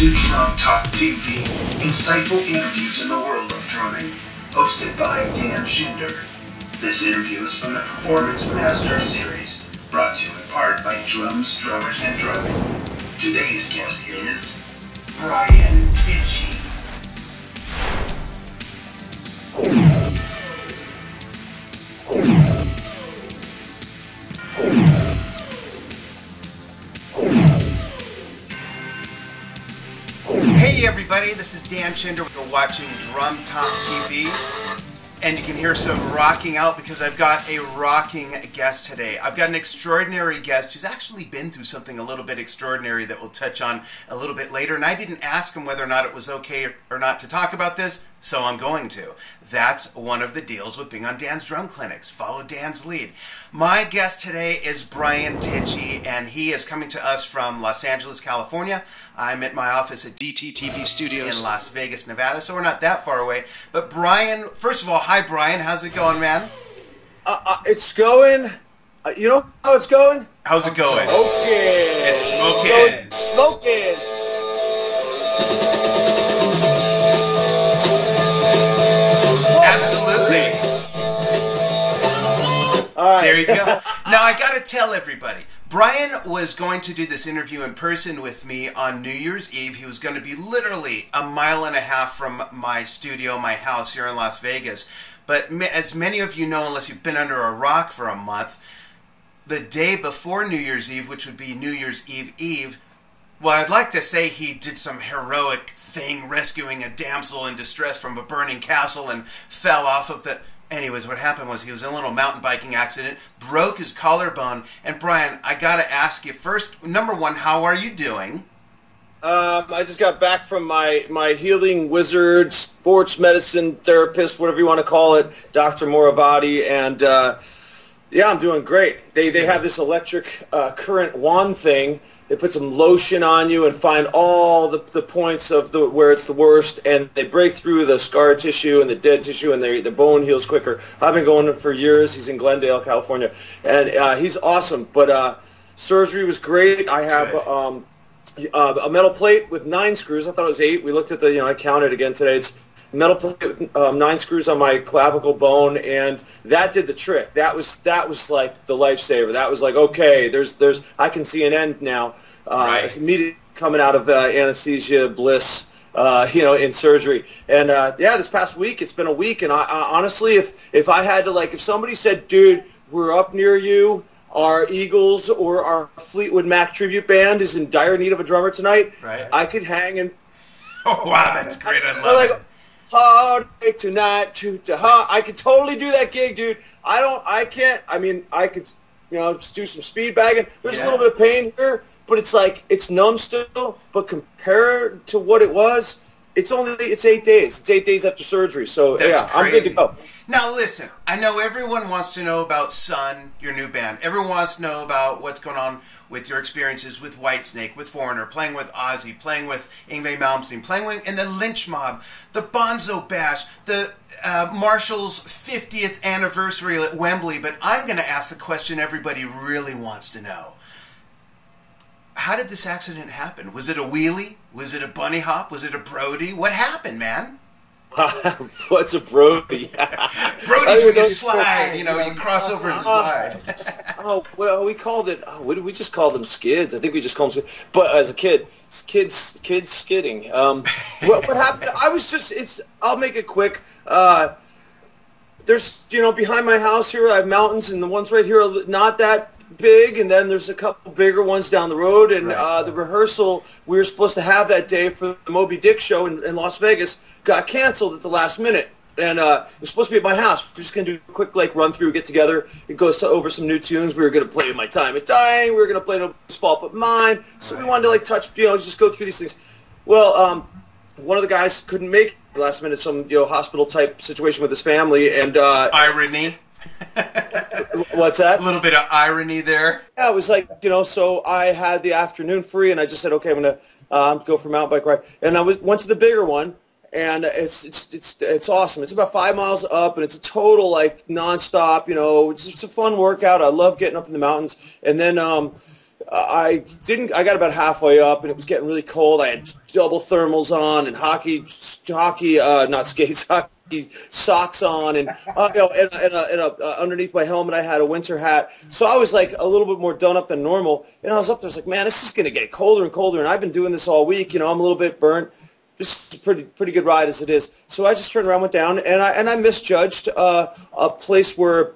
to Drum Talk TV, insightful interviews in the world of drumming, hosted by Dan Schinder. This interview is from the Performance Master Series, brought to you in part by Drums, Drummers, and Drumming. Today's guest is Brian Tichy. Hey everybody, this is Dan Schinder. We're watching Drum Talk TV, and you can hear some rocking out because I've got a rocking guest today. I've got an extraordinary guest who's actually been through something a little bit extraordinary that we'll touch on a little bit later, and I didn't ask him whether or not it was okay or not to talk about this, so I'm going to. That's one of the deals with being on Dan's Drum Clinics. Follow Dan's lead. My guest today is Brian Tichy, and he is coming to us from Los Angeles, California. I'm at my office at DTTV Studios in Las Vegas, Nevada, so we're not that far away. But Brian, first of all, hi Brian, how's it going, man? It's going. You know how it's going? How's it going? Smoking. It's smoking. Smoking. Absolutely. All right. There you go. Now I got to tell everybody, Brian was going to do this interview in person with me on New Year's Eve. He was going to be literally a mile and a half from my studio, my house here in Las Vegas. But as many of you know, unless you've been under a rock for a month, the day before New Year's Eve, which would be New Year's Eve, well, I'd like to say he did some heroic thing, rescuing a damsel in distress from a burning castle and fell off of the... Anyways, what happened was he was in a little mountain biking accident, broke his collarbone, and Brian, I gotta ask you first, number one, how are you doing? I just got back from my healing wizard, sports medicine therapist, whatever you want to call it, Dr. Moravati, and yeah, I'm doing great. They have this electric current wand thing. They put some lotion on you and find all the points of where it's the worst, and they break through the scar tissue and the dead tissue, and the bone heals quicker. I've been going for years. He's in Glendale, California, and he's awesome. But surgery was great. I have a metal plate with 9 screws. I thought it was 8. We looked at I counted again today. It's metal plate with 9 screws on my clavicle bone, and that did the trick. That was like the lifesaver. That was like, okay, there's I can see an end now. Right. Immediately coming out of anesthesia bliss, in surgery. And yeah, this past week it's been a week, and I honestly, if I had to, if somebody said, dude, we're up near you, our Eagles or our Fleetwood Mac tribute band is in dire need of a drummer tonight, right, I could hang and... Oh, wow, that's great. I love it. Heartache tonight, I could totally do that gig, dude. I could, just do some speed bagging. There's a little bit of pain here, but it's numb still. But compared to what it was, it's 8 days. It's 8 days after surgery. So that's yeah, crazy. I'm good to go. Now listen, I know everyone wants to know about S.U.N, your new band. Everyone wants to know about what's going on with your experiences with Whitesnake, with Foreigner, playing with Ozzy, playing with Yngwie Malmsteen, playing in the Lynch Mob, the Bonzo Bash, the Marshall's 50th anniversary at Wembley. But I'm going to ask the question everybody really wants to know. How did this accident happen? Was it a wheelie? Was it a bunny hop? Was it a Brody? What happened, man? What's a Brody? Brody's when you slide, you cross over and slide. Oh, well, we called it, we just called them skids. I think we just called them skids. But as a kid, kids skidding. What happened? I'll make it quick. There's, behind my house here, I have mountains, and the ones right here are not that big, and then there's a couple bigger ones down the road, and the rehearsal we were supposed to have that day for the Moby Dick show in Las Vegas got canceled at the last minute, and it was supposed to be at my house. We're just going to do a quick run through, get together. It goes over some new tunes. We were going to play My Time at Dying. We were going to play Nobody's Fault But Mine. So we wanted to touch, just go through these things. Well, one of the guys couldn't make it at the last minute, some hospital type situation with his family, and irony. What's that? A little bit of irony there. Yeah, it was so I had the afternoon free, and I just said, okay, I'm going to go for a mountain bike ride. And I went to the bigger one, and it's awesome. It's about 5 miles up, and it's a total, nonstop, it's just a fun workout. I love getting up in the mountains. And then I got about halfway up, and it was getting really cold. I had double thermals on and hockey, not skates, hockey socks on, and underneath my helmet I had a winter hat. So I was like a little bit more done up than normal. And I was up there, I was like, man, this is going to get colder and colder. And I've been doing this all week. I'm a little bit burnt. This is a pretty good ride as it is. So I just turned around, went down, and I misjudged a place where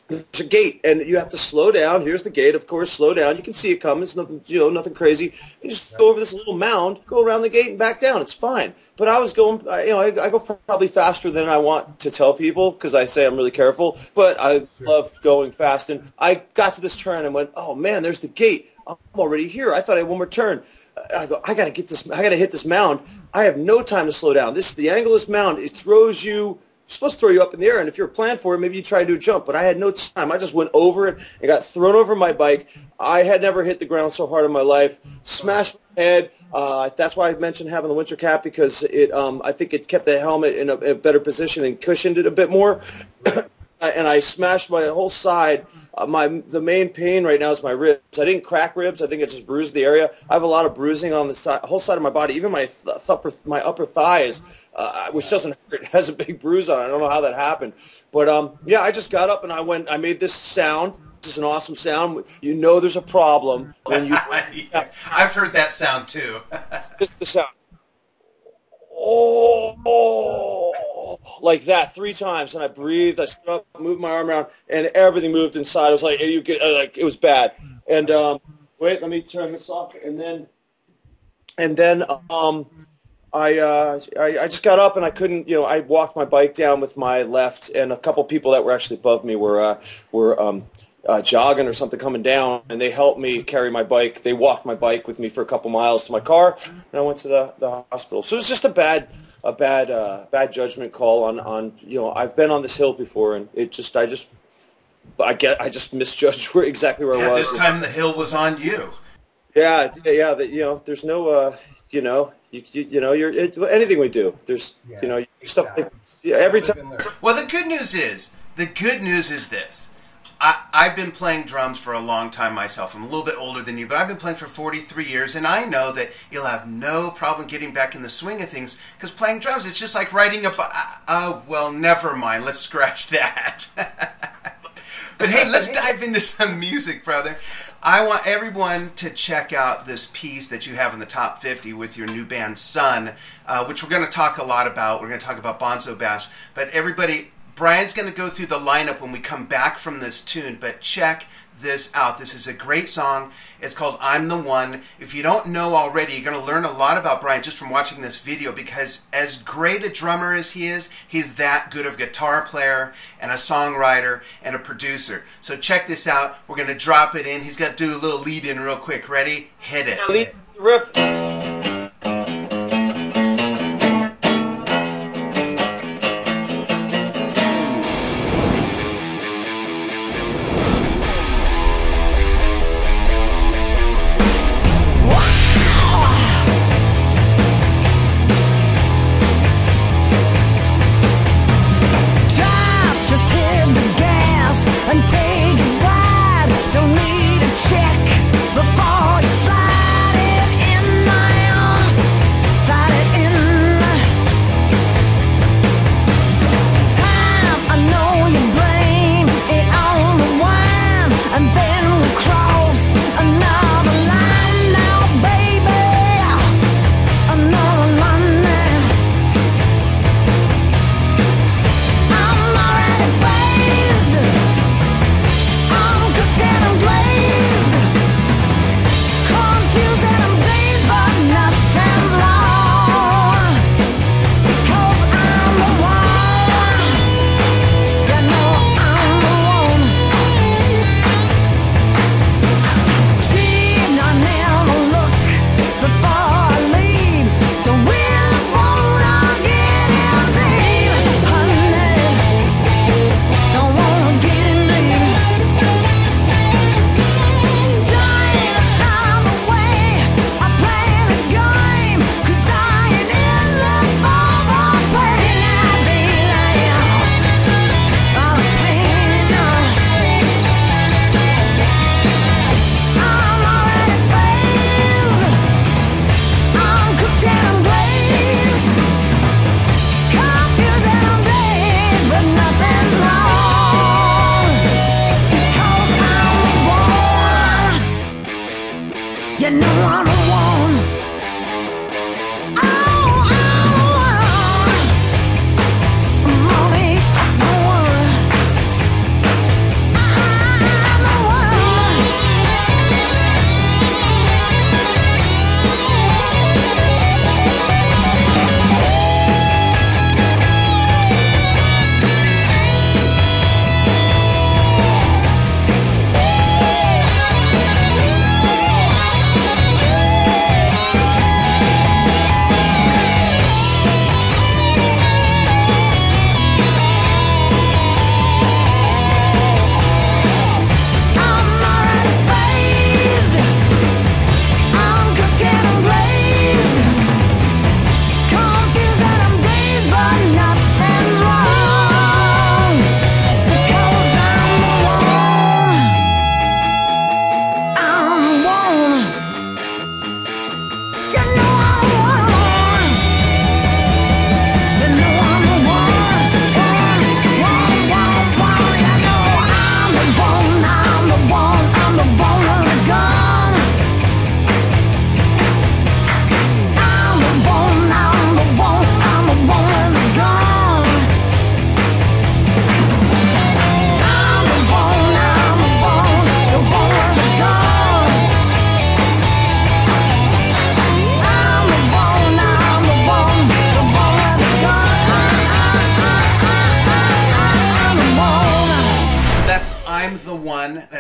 there's a gate, and you have to slow down. Here's the gate, of course. Slow down. You can see it coming. It's nothing, nothing crazy. You just go over this little mound, go around the gate, and back down. It's fine. But I was going, I go probably faster than I want to tell people because I say I'm really careful. But I love going fast, and I got to this turn and went, oh man, there's the gate. I'm already here. I thought I had one more turn. I go, I gotta get this. I gotta hit this mound. I have no time to slow down. This is the angle of this mound. It throws you. Supposed to throw you up in the air, and if you're planned for it, maybe you try to do a jump, but I had no time. I just went over it and got thrown over my bike. I had never hit the ground so hard in my life. Smashed my head. That's why I mentioned having the winter cap, because I think it kept the helmet in a better position and cushioned it a bit more. And I smashed my whole side. The main pain right now is my ribs. I didn't crack ribs. I think it just bruised the area. I have a lot of bruising on the whole side of my body. Even my upper thighs, which doesn't hurt, has a big bruise on it. I don't know how that happened. But, yeah, I just got up and I made this sound. This is an awesome sound. There's a problem when you... I've heard that sound, too. Just the sound. Oh, like that 3 times, and I breathed. I stood up, moved my arm around, and everything moved inside. I was like, it was bad. And wait, let me turn this off. And then I just got up and I couldn't. I walked my bike down with my left, and a couple people that were actually above me were jogging or something coming down, and they helped me carry my bike. They walked my bike with me for a couple miles to my car, and I went to the hospital. So it was just a bad judgment call on I've been on this hill before, and I just misjudged exactly where I was. This time the hill was on you. Yeah. There's no anything we do. There's stuff like every time. Well, the good news is this. I've been playing drums for a long time myself. I'm a little bit older than you, but I've been playing for 43 years, and I know that you'll have no problem getting back in the swing of things, because playing drums, it's just like riding a well, never mind. Let's scratch that. But hey, let's dive into some music, brother. I want everyone to check out this piece that you have in the top 50 with your new band, S.U.N, which we're going to talk a lot about. We're going to talk about Bonzo Bash. But everybody... Brian's going to go through the lineup when we come back from this tune, but check this out. This is a great song. It's called I'm the One. If you don't know already, you're going to learn a lot about Brian just from watching this video, because as great a drummer as he is, he's that good of a guitar player and a songwriter and a producer. So check this out. We're going to drop it in. He's got to do a little lead in real quick. Ready? Hit it. Lead riff. Before you slide it in my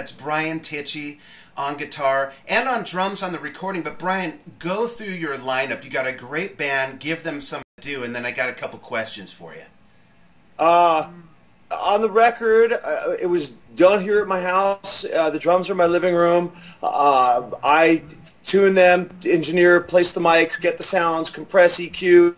That's Brian Tichy on guitar and on drums on the recording. But Brian, go through your lineup. You got a great band. Give them some to do, and then I got a couple questions for you. On the record, it was done here at my house. The drums are in my living room. I tune them, engineer, place the mics, get the sounds, compress EQ,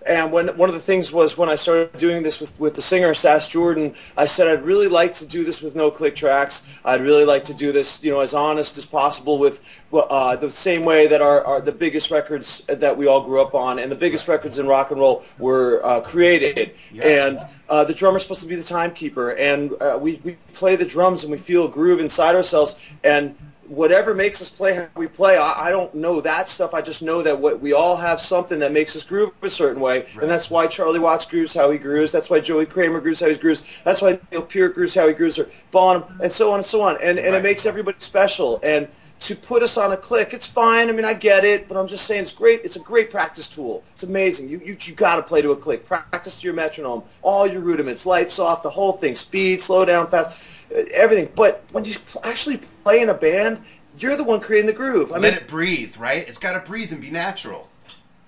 and one of the things was when I started doing this with the singer Sass Jordan, I said I'd really like to do this with no click tracks. I'd really like to do this, as honest as possible with the same way that the biggest records that we all grew up on and the biggest records in rock and roll were created. Yeah. And the drummer's supposed to be the timekeeper, and we play the drums and we feel a groove inside ourselves, and whatever makes us play how we play, I don't know that stuff. I just know that we all have something that makes us groove a certain way, right. And that's why Charlie Watts grooves how he grooves. That's why Joey Kramer grooves how he grooves. That's why Neil Peart grooves how he grooves, or Bonham, and so on and so on. And right. It makes everybody special. And to put us on a click, it's fine. I mean, I get it, but I'm just saying it's great. It's a great practice tool. It's amazing. You got to play to a click. Practice to your metronome, all your rudiments, lights off, the whole thing, speed, slow down, fast, everything. But when you actually play in a band, you're the one creating the groove. Let it breathe, right? It's got to breathe and be natural.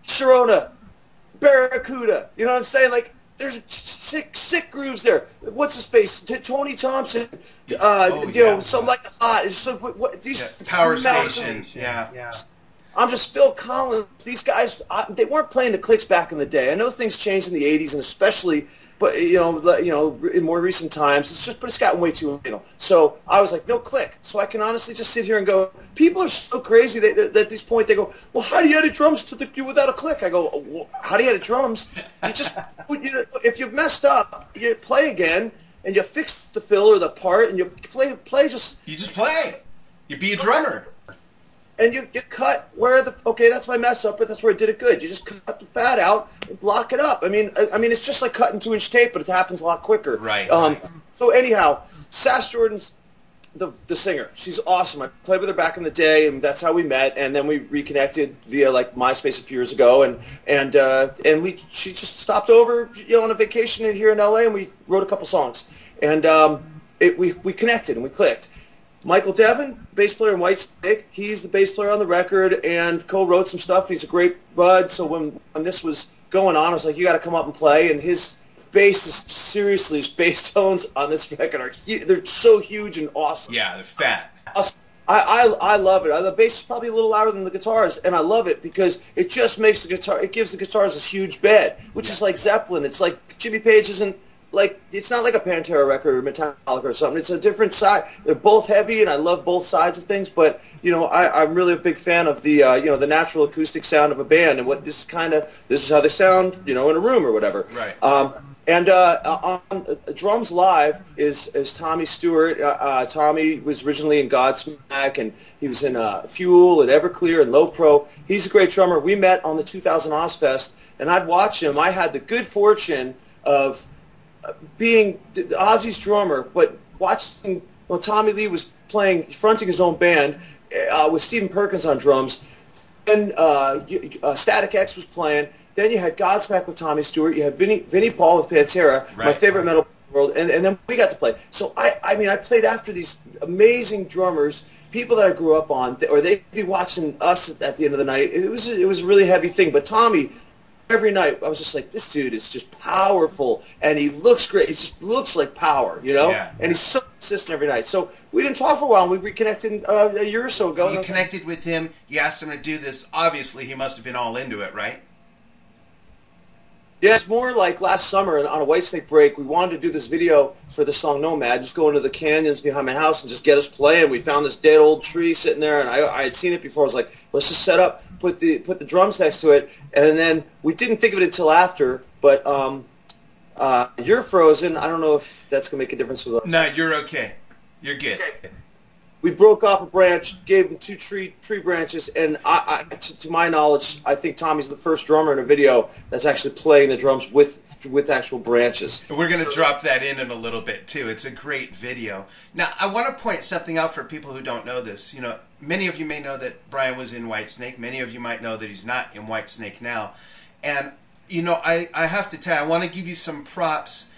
Sharona, Barracuda, you know what I'm saying? Like, there's sick grooves there. What's his face? Tony Thompson. Something like Hot. It's so, these Power Station. Yeah. I'm just Phil Collins. These guys, they weren't playing the clicks back in the day. I know things changed in the '80s, and especially, but in more recent times, it's gotten way too. So I was like, no click. So I can honestly just sit here and go. People are so crazy that at this point they go, well, how do you edit drums without a click? I go, well, how do you edit drums? You just if you've messed up, you play again and you fix the fill or the part and you play just. You just play. You be a drummer. And you cut where that's my mess up, but that's where I did it good. You just cut the fat out and block it up. I mean, it's just like cutting 2-inch tape, but it happens a lot quicker. Right. So anyhow, Sass Jordan's the singer. She's awesome. I played with her back in the day, and that's how we met. And then we reconnected via like MySpace a few years ago, and she just stopped over on a vacation here in LA, and we wrote a couple songs, and we connected and we clicked. Michael Devin, bass player in Whitesnake, he's the bass player on the record and co-wrote some stuff. He's a great bud. So when this was going on, I was like, you got to come up and play. And his bass is seriously, his bass tones on this record they're so huge and awesome. Yeah, they're fat. I love it. The bass is probably a little louder than the guitars, and I love it because it just makes it gives the guitars this huge bed, which is like Zeppelin. It's like Jimmy Page isn't. Like, it's not like a Pantera record or Metallica or something. It's a different side. They're both heavy, and I love both sides of things. But I'm really a big fan of the the natural acoustic sound of a band, and this is how they sound, in a room or whatever. Right. On drums live is Tommy Stewart. Tommy was originally in Godsmack, and he was in Fuel and Everclear and Low Pro. He's a great drummer. We met on the 2000 Ozfest, and I'd watch him. I had the good fortune of being Ozzy's drummer, but watching when Tommy Lee was fronting his own band with Stephen Perkins on drums, and Static X was playing. Then you had Godsmack with Tommy Stewart. You had Vinnie Paul with Pantera, my favorite metal in the world, and then we got to play. So I played after these amazing drummers, people that I grew up on, or they'd be watching us at the end of the night. It was a really heavy thing, but Tommy. Every night, I was just like, this dude is just powerful, and he looks great. He just looks like power, Yeah. And he's so consistent every night. So we didn't talk for a while, and we reconnected a year or so ago. You connected with him. You asked him to do this. Obviously, he must have been all into it, right? Yeah, it's more like last summer on a Whitesnake break, we wanted to do this video for the song Nomad, just go into the canyons behind my house and just get us playing. We found this dead old tree sitting there, and I had seen it before. I was like, let's just set up, put the drums next to it, and then we didn't think of it until after, but you're frozen. I don't know if that's going to make a difference with us. No, you're okay. You're good. Okay. We broke off a branch, gave him 2 tree branches, and to my knowledge, I think Tommy's the first drummer in a video that's actually playing the drums with actual branches. And we're going to drop that in a little bit, too. It's a great video. Now, I want to point something out for people who don't know this. Many of you may know that Brian was in Whitesnake. Many of you might know that he's not in Whitesnake now. And, I have to tell you, I want to give you some props.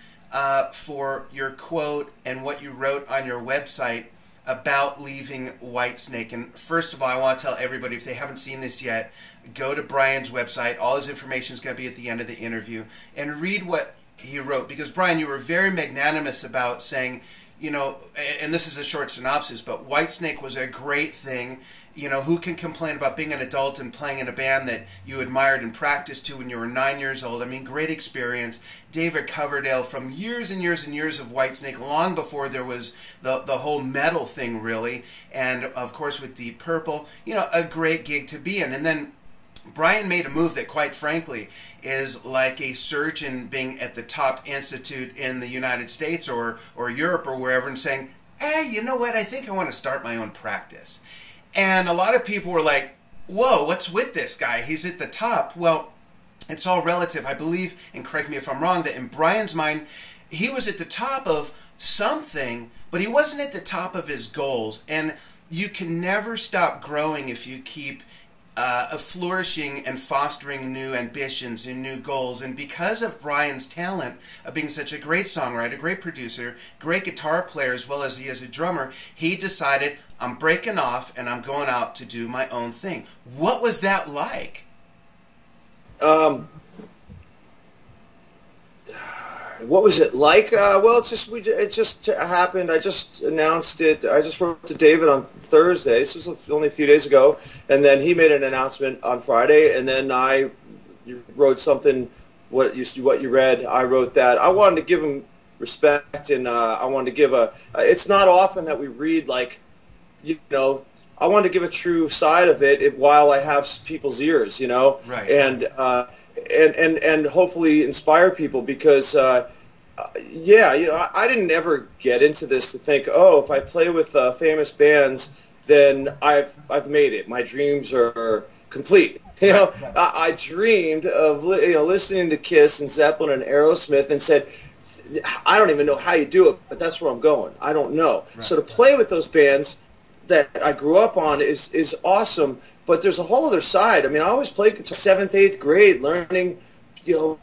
for your quote and what you wrote on your website about leaving Whitesnake. And first of all, I want to tell everybody, if they haven't seen this yet, go to Brian's website. All his information is going to be at the end of the interview. And read what he wrote. Because, Brian, you were very magnanimous about saying, you know, and this is a short synopsis, but Whitesnake was a great thing. You know, who can complain about being an adult and playing in a band that you admired and practiced to when you were 9 years old? I mean, great experience. David Coverdale, from years and years and years of Whitesnake, long before there was the whole metal thing, really. And, of course, with Deep Purple, you know, a great gig to be in. And then Brian made a move that, quite frankly, is like a surgeon being at the top institute in the United States or Europe or wherever and saying, hey, you know what, I think I want to start my own practice. And a lot of people were like, whoa, what's with this guy? He's at the top. Well, it's all relative. I believe, and correct me if I'm wrong, that in Brian's mind, he was at the top of something, but he wasn't at the top of his goals. And you can never stop growing if you keep flourishing and fostering new ambitions and new goals. And because of Brian's talent of being such a great songwriter, great producer, great guitar player, as well as he is a drummer, he decided, I'm breaking off and I'm going out to do my own thing. What was that like? What was it like? Well, it just happened. I just announced it. I just wrote to David on Thursday. This was only a few days ago, and then he made an announcement on Friday, and then I wrote something. What you read, I wrote that. I wanted to give him respect, and I wanted to give a. It's not often that we read, like, you know. I wanted to give a true side of it while I have people's ears, you know, right. And hopefully inspire people, because yeah, you know, I didn't ever get into this to think, oh, if I play with famous bands, then I've made it. My dreams are complete. You know, I dreamed of listening to Kiss and Zeppelin and Aerosmith and said, I don't even know how you do it, but that's where I'm going. I don't know. Right. So to play with those bands that I grew up on is awesome, but there's a whole other side. I mean, I always played guitar 7th, 8th grade, learning, you know,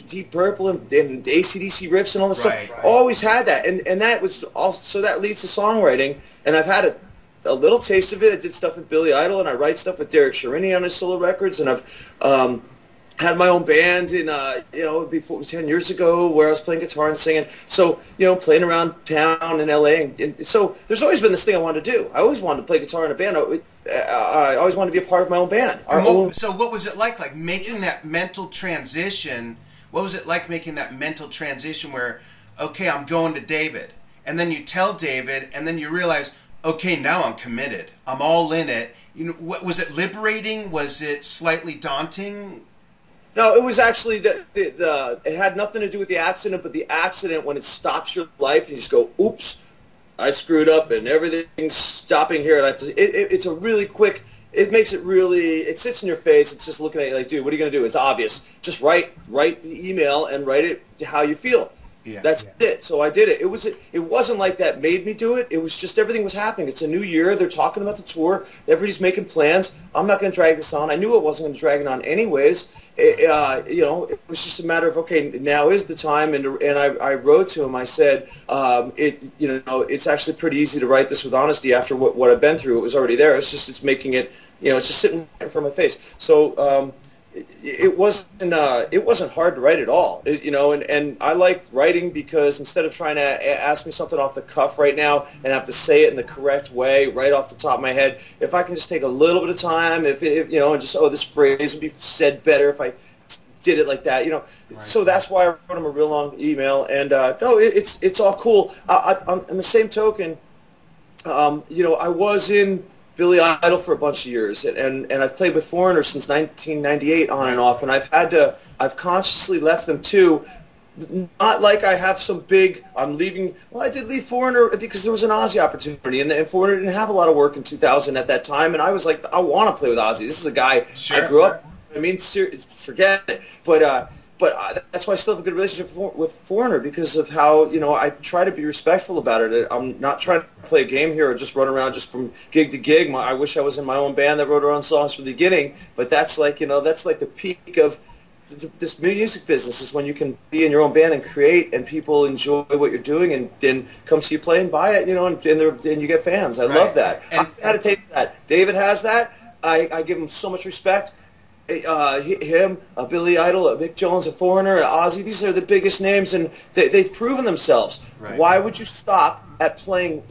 Deep Purple and AC/DC riffs and all this stuff. Right. Always had that, and that was also, that leads to songwriting. And I've had a little taste of it. I did stuff with Billy Idol, and I write stuff with Derek Sherinian on his solo records, and I've had my own band in, you know, before 10 years ago, where I was playing guitar and singing. So, you know, playing around town in LA. And so there's always been this thing I wanted to do. I always wanted to play guitar in a band. I always wanted to be a part of my own band. So what was it like making that mental transition? What was it like making that mental transition where, okay, I'm going to David, and then you tell David, and then you realize, okay, now I'm committed. I'm all in it. You know, was it liberating? Was it slightly daunting? No, it was actually, it had nothing to do with the accident, but the accident, when it stops your life, you just go, oops, I screwed up and everything's stopping here. And it's a really quick, it makes it really, it sits in your face. It's just looking at you like, dude, what are you going to do? It's obvious. Just write the email and write it how you feel. Yeah, that's it. So I did it. It wasn't like that made me do it. It was just, everything was happening. It's a new year. They're talking about the tour. Everybody's making plans. I'm not going to drag this on. I knew I wasn't going to drag it on anyways. You know, it was just a matter of, okay, now is the time. And I wrote to him. I said, you know, it's actually pretty easy to write this with honesty after what I've been through. It was already there. It's making it, you know, it's just sitting in front of my face. So, it wasn't hard to write at all, you know, and I like writing because instead of trying to ask me something off the cuff right now and have to say it in the correct way right off the top of my head, if I can just take a little bit of time, if you know, and just, oh, this phrase would be said better if I did it like that, you know. Right. So that's why I wrote him a real long email, and no, it's all cool. On the same token, you know, I was in Billy Idol for a bunch of years, and I've played with Foreigner since 1998 on and off, and I've consciously left them too. Not like I have some big, I'm leaving, well, I did leave Foreigner because there was an Ozzy opportunity, and Foreigner didn't have a lot of work in 2000 at that time, and I was like, I want to play with Ozzy. This is a guy I grew up, I mean, forget it, but that's why I still have a good relationship with Foreigner, because of how, you know, I try to be respectful about it. I'm not trying to play a game here or just run around just from gig to gig. I wish I was in my own band that wrote our own songs from the beginning, but that's like, you know, that's like the peak of this music business is when you can be in your own band and create, and people enjoy what you're doing, and then come see you play and buy it, you know, and you get fans. I love that. I gotta take that. David has that. I give him so much respect. Him, Billy Idol, Mick Jones, a Foreigner, Ozzy. These are the biggest names, and they've proven themselves. Right. Why would you stop at playing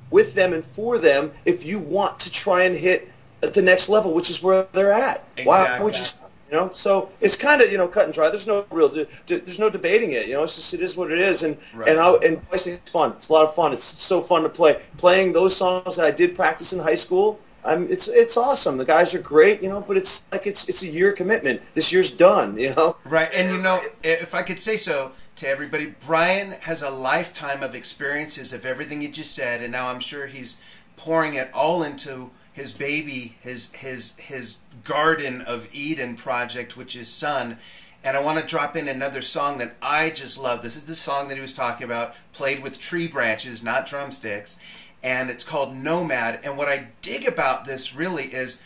with them and for them if you want to try and hit at the next level, which is where they're at? Exactly. Why would you stop? You know, so it's kind of, you know, cut and dry. There's no real, there's no debating it. You know, it's just, it is what it is. And and it's fun. It's a lot of fun. It's so fun to play. Playing those songs that I did practice in high school. It's awesome. The guys are great, you know, but it's like it's a year commitment. This year's done, you know. Right, and you know, if I could say so to everybody, Brian has a lifetime of experiences of everything you just said, and now I'm sure he's pouring it all into his baby, his Garden of Eden project, which is S.U.N. And I want to drop in another song that I just love. This is the song that he was talking about, played with tree branches, not drumsticks. And it's called Nomad. And what I dig about this really is,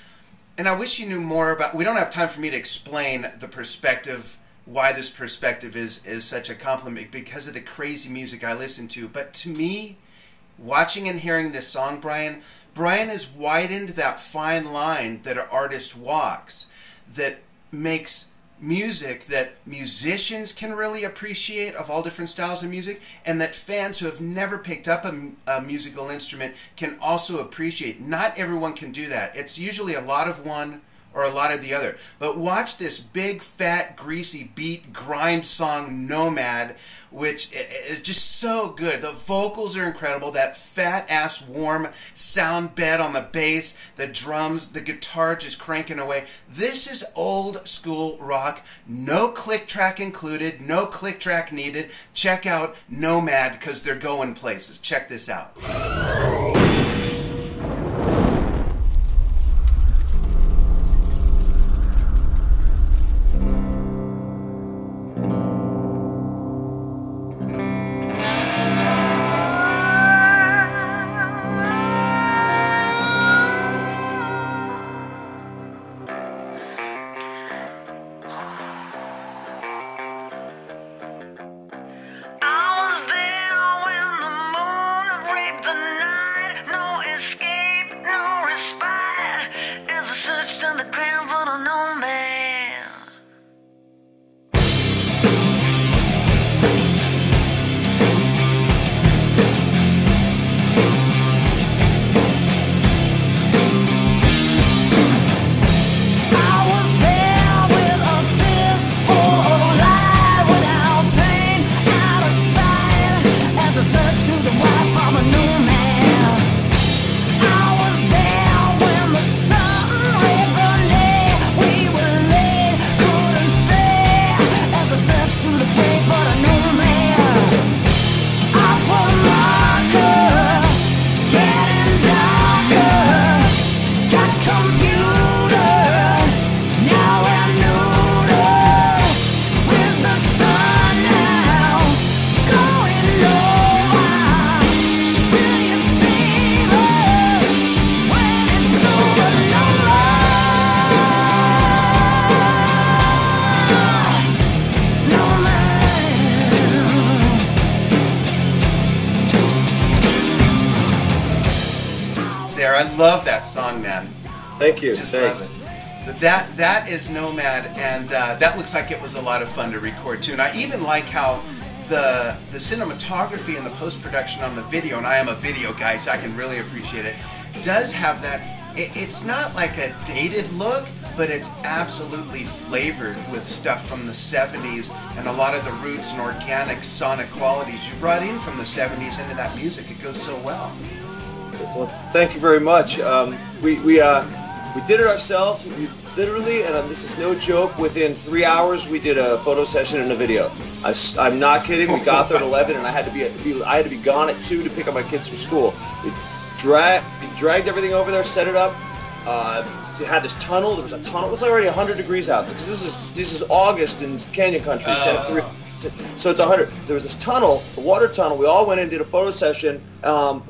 and I wish you knew more about, we don't have time for me to explain the perspective, why this perspective is such a compliment, because of the crazy music I listen to. But to me, watching and hearing this song, Brian has widened that fine line that an artist walks, that makes music that musicians can really appreciate, of all different styles of music, and that fans who have never picked up a musical instrument can also appreciate. Not everyone can do that. It's usually a lot of one or a lot of the other. But watch this big, fat, greasy beat grind song, Nomad, which is just so good. The vocals are incredible. That fat-ass warm sound bed on the bass, the drums, the guitar just cranking away. This is old school rock. No click track included. No click track needed. Check out Nomad, because they're going places. Check this out. I love that song, man. Thank you. Just love it. So that is Nomad, and that looks like it was a lot of fun to record too. And I even like how the cinematography and the post-production on the video, and I am a video guy, so I can really appreciate it, does have that. It's not like a dated look, but it's absolutely flavored with stuff from the 70s and a lot of the roots and organic sonic qualities you brought in from the 70s into that music. It goes so well. Well, thank you very much. We did it ourselves, literally, and this is no joke. Within 3 hours, we did a photo session and a video. I'm not kidding. We got there at 11, and I had to be gone at 2 to pick up my kids from school. We dragged everything over there, set it up. It had this tunnel. There was a tunnel. It was already 100 degrees out because this is August in Canyon Country, Santa Cruz. So it's 100. There was this tunnel, a water tunnel. We all went in and did a photo session,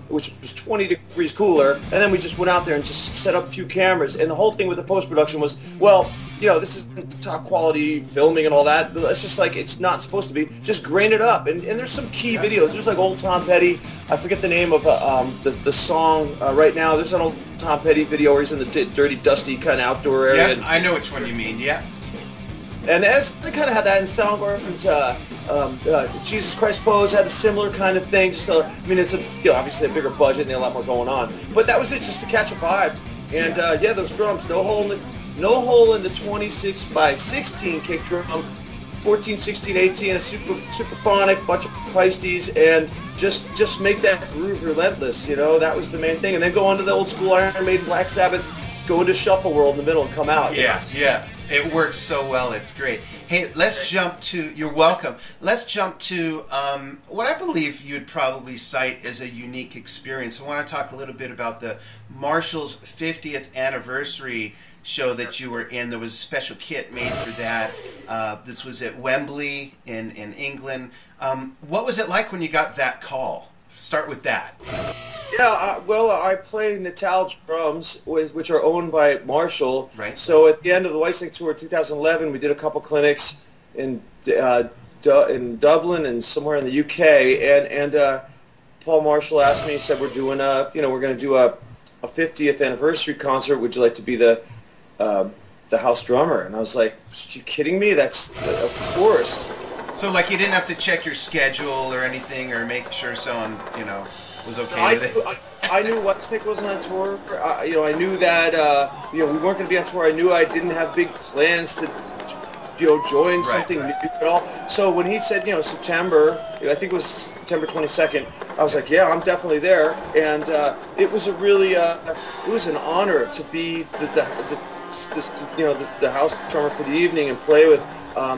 which was 20 degrees cooler, and then we just went out there and just set up a few cameras. And the whole thing with the post-production was, well, you know, this is top quality filming and all that, but it's just like, it's not supposed to be. Just grain it up. And there's some key videos. There's like old Tom Petty. I forget the name of the song right now. There's an old Tom Petty video where he's in the dirty, dusty kind of outdoor area. Yeah, I know which one you mean, yeah. And as they kind of had that in Soundgarden's Jesus Christ Pose had a similar kind of thing. Just I mean, it's obviously a bigger budget and a lot more going on. But that was it, just to catch a vibe. And yeah, those drums, no hole in the 26 by 16 kick drum, 14, 16, 18, a superphonic, bunch of Pisces, and just make that groove relentless. You know, that was the main thing. And then go on to the old school Iron Maiden, Black Sabbath, go into Shuffle World in the middle and come out. Yeah, yeah. It works so well. It's great. Hey, let's jump to, you're welcome. Let's jump to what I believe you'd probably cite as a unique experience. I want to talk a little bit about the Marshall's 50th anniversary show that you were in. There was a special kit made for that. This was at Wembley in England. What was it like when you got that call? Start with that. Yeah, well, I play Natal drums, which are owned by Marshall. Right. So at the end of the Whitesnake tour 2011, we did a couple clinics in Dublin and somewhere in the UK, and Paul Marshall asked me. He said, "We're doing we're going to do a 50th anniversary concert. Would you like to be the house drummer?" And I was like, "Are you kidding me? That's of course." So, like, you didn't have to check your schedule or anything, or make sure someone, was okay with it? I knew Whitesnake wasn't on tour. I knew that, we weren't going to be on tour. I knew I didn't have big plans to, join something new at all. So when he said, September, I think it was September 22nd, I was like, yeah, I'm definitely there. And it was a really, it was an honor to be the house drummer for the evening and play with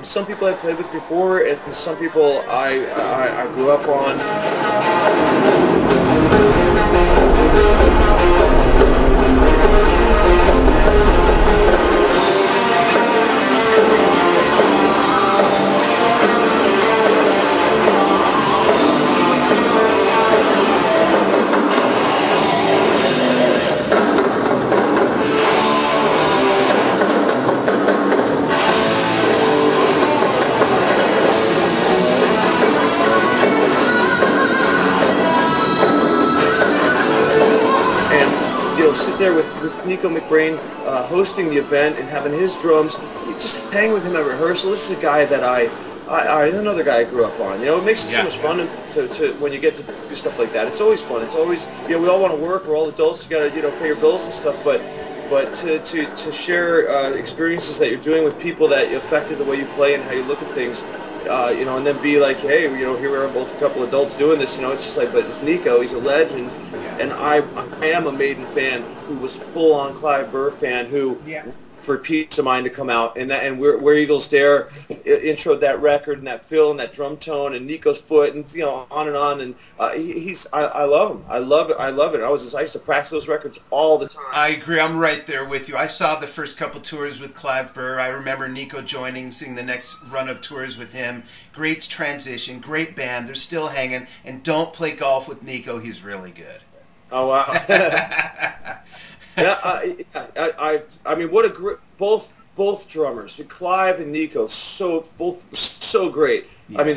some people I played with before, and some people I grew up on. Sit there with Nico McBrain hosting the event and having his drums, just hang with him at rehearsal. This is a guy that another guy I grew up on. It makes it so much fun to when you get to do stuff like that. It's always fun. It's always, we all want to work. We're all adults. You got to, pay your bills and stuff. But to share experiences that you're doing with people that affected the way you play and how you look at things, and then be like, hey, here we are, both a couple adults doing this. It's just like, but it's Nico. He's a legend. And I am a Maiden fan who was full-on Clive Burr fan who, for Peace of Mind to come out, and Where Eagles Dare introed that record and that fill and that drum tone and Nico's foot and on and on, and I love him. I love it. I used to practice those records all the time. I agree. I'm right there with you. I saw the first couple tours with Clive Burr. I remember Nico seeing the next run of tours with him. Great transition, great band. They're still hanging. And don't play golf with Nico. He's really good. Oh wow! I mean, what a great both drummers, Clive and Nico, both so great. Yeah. I mean,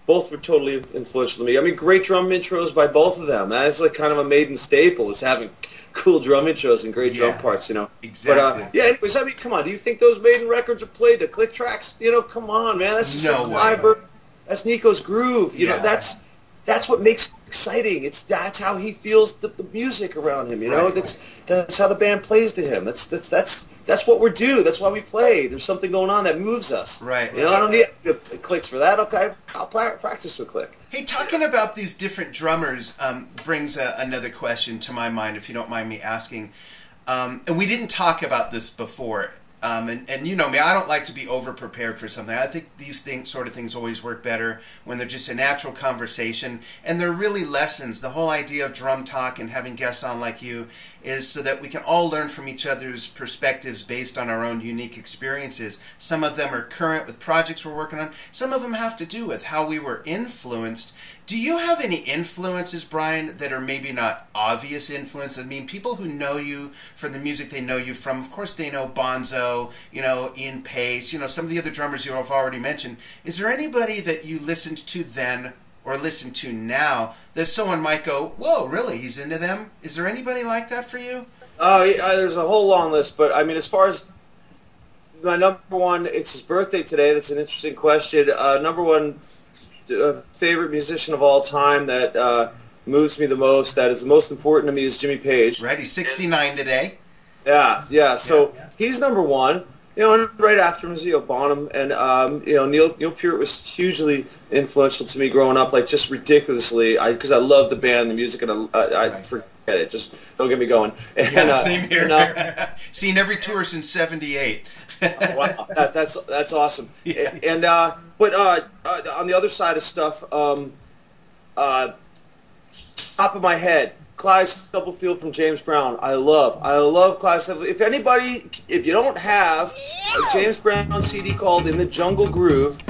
both were totally influential to me. I mean, great drum intros by both of them. That's like kind of a Maiden staple, is having cool drum intros and great drum parts. Exactly. But anyways, I mean, come on. Do you think those Maiden records are played? The click tracks? Come on, man. That's just Clive Burr. That's Nico's groove. That's what makes it exciting. That's how he feels the music around him. That's how the band plays to him. That's what we do. That's why we play. There's something going on that moves us. Right. I don't need clicks for that. Okay, I'll practice with click. Hey, talking about these different drummers brings another question to my mind, if you don't mind me asking. And we didn't talk about this before. And you know me, I don't like to be over-prepared for something. I think these sort of things always work better when they're just a natural conversation, and they're really lessons. The whole idea of drum talk and having guests on like you is so that we can all learn from each other's perspectives based on our own unique experiences. Some of them are current with projects we're working on. Some of them have to do with how we were influenced. Do you have any influences, Brian, that are maybe not obvious influences? I mean, people who know you from the music they know you from, of course they know Bonzo, you know, Ian Pace, you know, some of the other drummers you have already mentioned. Is there anybody that you listened to then or listen to now that someone might go, whoa, really, he's into them? Is there anybody like that for you? There's a whole long list, but I mean, as far as my number one, it's his birthday today. That's an interesting question. Number one favorite musician of all time that moves me the most, that is the most important to me, is Jimmy Page. Right, he's 69 today. Yeah. So he's number one. You know, and right after him is Bonham, and you know, Neil Peart was hugely influential to me growing up, like just ridiculously, because I love the band, the music, and I forget it. Just don't get me going. And, same here. Seen every tour since '78. Wow, that's awesome. Yeah. And but on the other side of stuff, top of my head, Clyde Stubblefield from James Brown. I love Clyde Stubblefield. If you don't have a James Brown CD called In the Jungle Groove,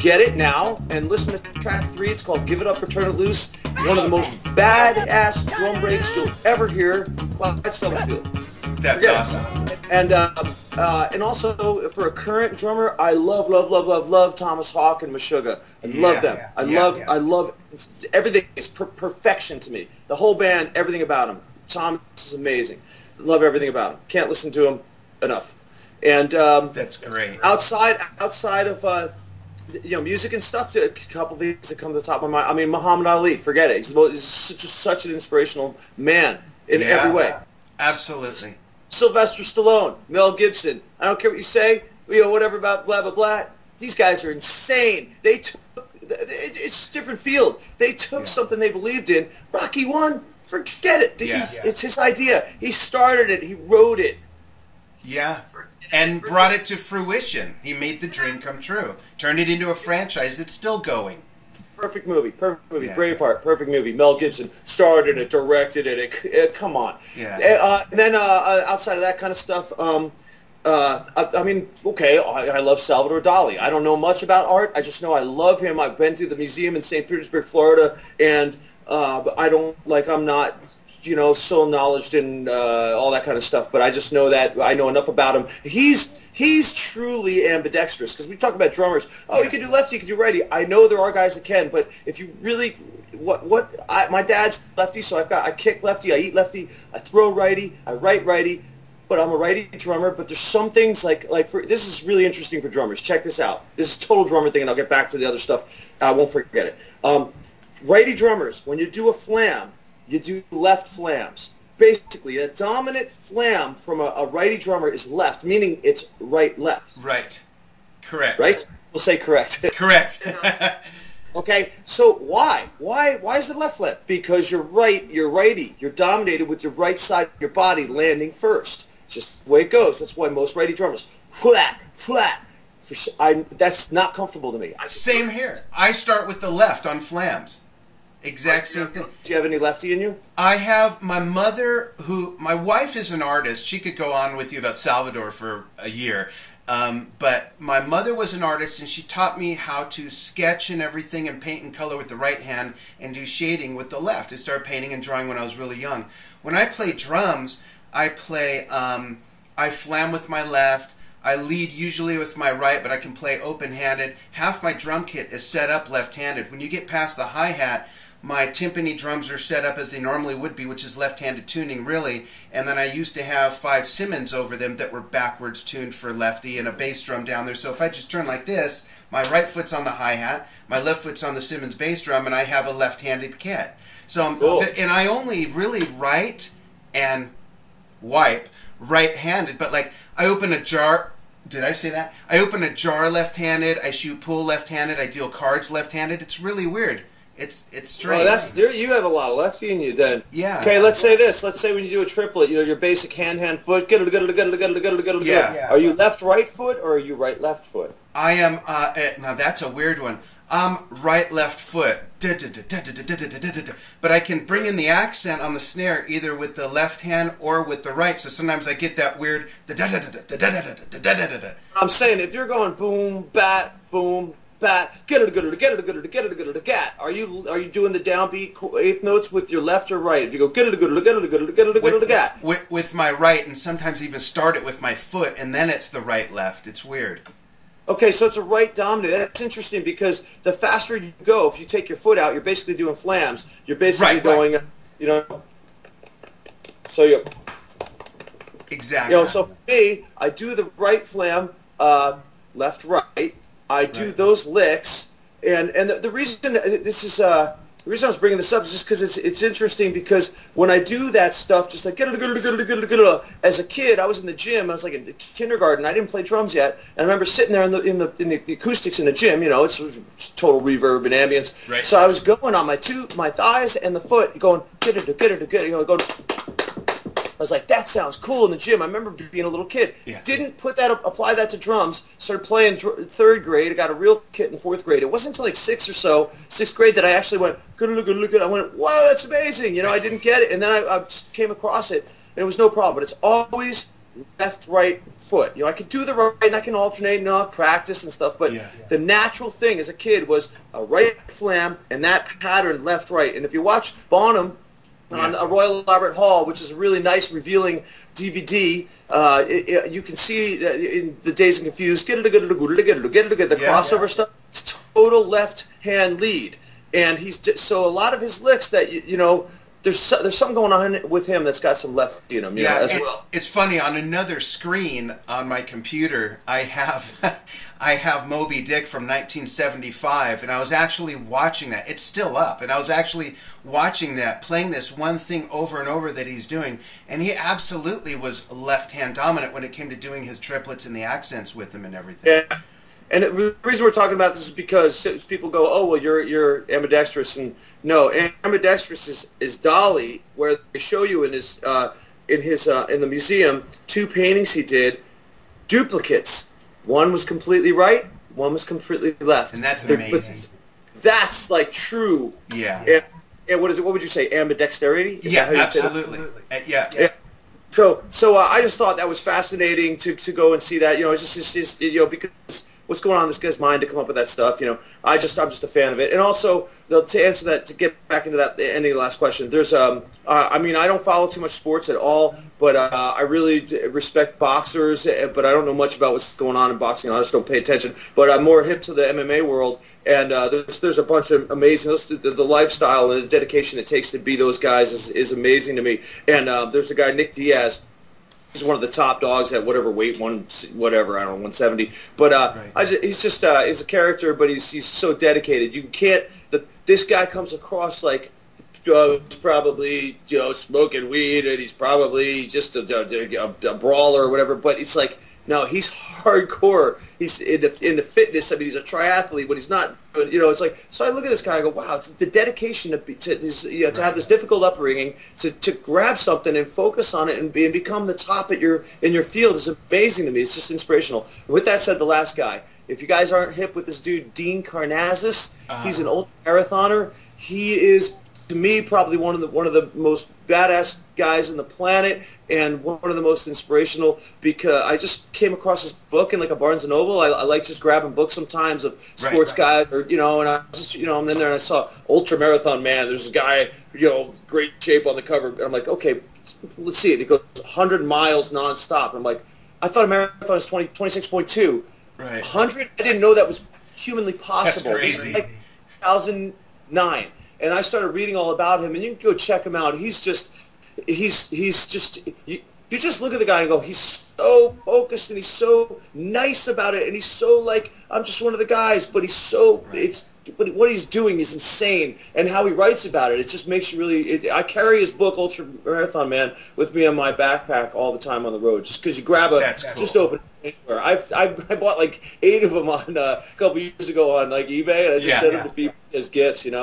get it now and listen to track 3. It's called Give It Up or Turn It Loose. One of the most badass drum breaks you'll ever hear. Clyde Stubblefield. That's awesome. And also for a current drummer, I love Thomas Hawk and Meshuggah. I love them. I love everything is perfection to me. The whole band, everything about him. Thomas is amazing. Love everything about him. Can't listen to him enough. And that's great. Outside of you know, music and stuff, a couple things that come to the top of my mind. I mean, Muhammad Ali, forget it. He's such an inspirational man in every way. Absolutely. Sylvester Stallone, Mel Gibson. I don't care what you say, you know, whatever about blah, blah, blah. These guys are insane. It's a different field. They took something they believed in. Rocky 1, forget it. It's his idea. He started it. He wrote it. Yeah. And brought it to fruition. He made the dream come true. Turned it into a franchise that's still going. Perfect movie. Yeah. Braveheart, perfect movie. Mel Gibson started it, directed it. Come on. Yeah. And then outside of that kind of stuff, I mean, okay, I love Salvador Dali. I don't know much about art. I just know I love him. I've been to the museum in St. Petersburg, Florida, and I'm not, you know, so knowledgeable in all that kind of stuff, but I just know that I know enough about him. He's truly ambidextrous, because we talk about drummers. Oh, you can do lefty, you can do righty. I know there are guys that can, but if you really, my dad's lefty, so I kick lefty, I eat lefty, I throw righty, I write righty, but I'm a righty drummer. But there's some things this is really interesting for drummers. Check this out. This is a total drummer thing, and I'll get back to the other stuff. I won't forget it. Righty drummers, when you do a flam, you do left flams. Basically, a dominant flam from a righty drummer is left, meaning it's right-left. Right. Correct. Right? We'll say correct. Correct. Okay, so why? Why is it left flat? Because you're righty. You're dominated with your right side of your body landing first. It's just the way it goes. That's why most righty drummers, flat. That's not comfortable to me. Same here. I start with the left on flams. Exact same thing. Do you have any lefty in you? I have my mother, my wife is an artist. She could go on with you about Salvador for a year. But my mother was an artist, and she taught me how to sketch and everything and paint and color with the right hand and do shading with the left. I started painting and drawing when I was really young. When I play drums, I flam with my left. I lead usually with my right, but I can play open-handed. Half my drum kit is set up left-handed. When you get past the hi-hat, my timpani drums are set up as they normally would be, which is left-handed tuning, really. And then I used to have 5 Simmons over them that were backwards tuned for lefty and a bass drum down there. So if I just turn like this, my right foot's on the hi-hat, my left foot's on the Simmons bass drum, and I have a left-handed kit. So, cool. And I only really write and wipe right-handed, but like I open a jar. Did I say that? I open a jar left-handed, I shoot pool left-handed, I deal cards left-handed. It's really weird. It's strange. Well, you have a lot of lefty in you then. Yeah. Okay, let's say this. Let's say when you do a triplet, you know, your basic hand foot. Yeah. Are you left-right foot or are you right-left foot? I am, now that's a weird one. I'm right-left foot. but I can bring in the accent on the snare either with the left hand or with the right. So sometimes I get that weird. I'm saying if you're going boom bat get it gat. Are you doing the downbeat eighth notes with your left or right? If you go get it gat. With my right, and sometimes even start it with my foot, and then it's the right left. It's weird. Okay, so it's a right dominant. That's interesting because the faster you go, if you take your foot out, you're basically doing flams. You're basically going, you know. So you. Exactly. You know, so for me, I do the right flam, left right. I do those licks, and the reason this is the reason I was bringing this up is just because it's interesting because when I do that stuff, just like as a kid, I was in the gym. I was like in kindergarten. I didn't play drums yet, and I remember sitting there in the acoustics in the gym. You know, it's total reverb and ambience. Right. So I was going on my thighs and the foot, going you know, going. I was like, that sounds cool in the gym. I remember being a little kid. Yeah. Didn't apply that to drums. Started playing third grade. I got a real kit in fourth grade. It wasn't until like sixth grade that I actually went, good look. I went, whoa, that's amazing. You know, I didn't get it. And then I came across it, and it was no problem. But it's always left, right foot. You know, I could do the right, and I can alternate and I'll practice and stuff. But the natural thing as a kid was a right flam and that pattern left, right. And if you watch Bonham, on a Royal Albert Hall, which is a really nice, revealing DVD. You can see that in the Dazed and Confused, the crossover stuff. It's total left-hand lead, and so a lot of his licks that you know. There's something going on with him that's got some left in him, as well. It's funny. On another screen on my computer, I have Moby Dick from 1975, and I was actually watching that. It's still up, and I was actually watching that, playing this one thing over and over that he's doing, and he absolutely was left-hand dominant when it came to doing his triplets and the accents with him and everything. Yeah. And the reason we're talking about this is because people go, oh, well, you're ambidextrous. And no, ambidextrous is Dolly, where they show you in the museum 2 paintings he did, duplicates. One was completely right, one was completely left. And that's amazing. That's like true. Yeah. And what is it? What would you say? Ambidexterity? Yeah, absolutely. Yeah. So I just thought that was fascinating to go and see that. You know, it's just you know, because what's going on in this guy's mind to come up with that stuff, you know. I'm just a fan of it. And also, to answer that, to get back into that, ending the last question, there's I mean, I don't follow too much sports at all, but I really respect boxers, but I don't know much about what's going on in boxing. I just don't pay attention. But I'm more hip to the MMA world, and there's a bunch of amazing, the lifestyle and the dedication it takes to be those guys is amazing to me. And there's a guy, Nick Diaz. He's one of the top dogs at whatever weight, I don't know, 170. But he's just he's a character, but he's so dedicated. You can't. This guy comes across like he's probably smoking weed, and he's probably just a brawler or whatever. But it's like, no, he's hardcore. He's into fitness. I mean, he's a triathlete, but he's not. It's like, so I look at this guy and I go, wow, it's the dedication to have this difficult upbringing, to grab something and focus on it and become the top in your field is amazing to me. It's just inspirational. And with that said, the last guy, if you guys aren't hip with this dude, Dean Karnazes, he's an ultra marathoner. He is, to me, probably one of the most badass guys on the planet, and one of the most inspirational, because I just came across his book in like a Barnes & Noble. I like just grabbing books sometimes of sports guys, or and I just I'm in there and I saw Ultra Marathon Man. There's a guy, great shape on the cover. And I'm like, okay, let's see it. It goes 100 miles nonstop. I'm like, I thought a marathon was 26.2. Right. 100? I didn't know that was humanly possible. That's crazy. This is like 2009. And I started reading all about him, and you can go check him out. He's just you just look at the guy and go, he's so focused and he's so nice about it, and he's so like, I'm just one of the guys, but he's so but what he's doing is insane, and how he writes about it, it just makes you really. I carry his book, Ultra Marathon Man, with me on my backpack all the time on the road, just because you grab just open it anywhere. I bought like 8 of them on a couple years ago on like eBay, and I just sent them to people as gifts, he's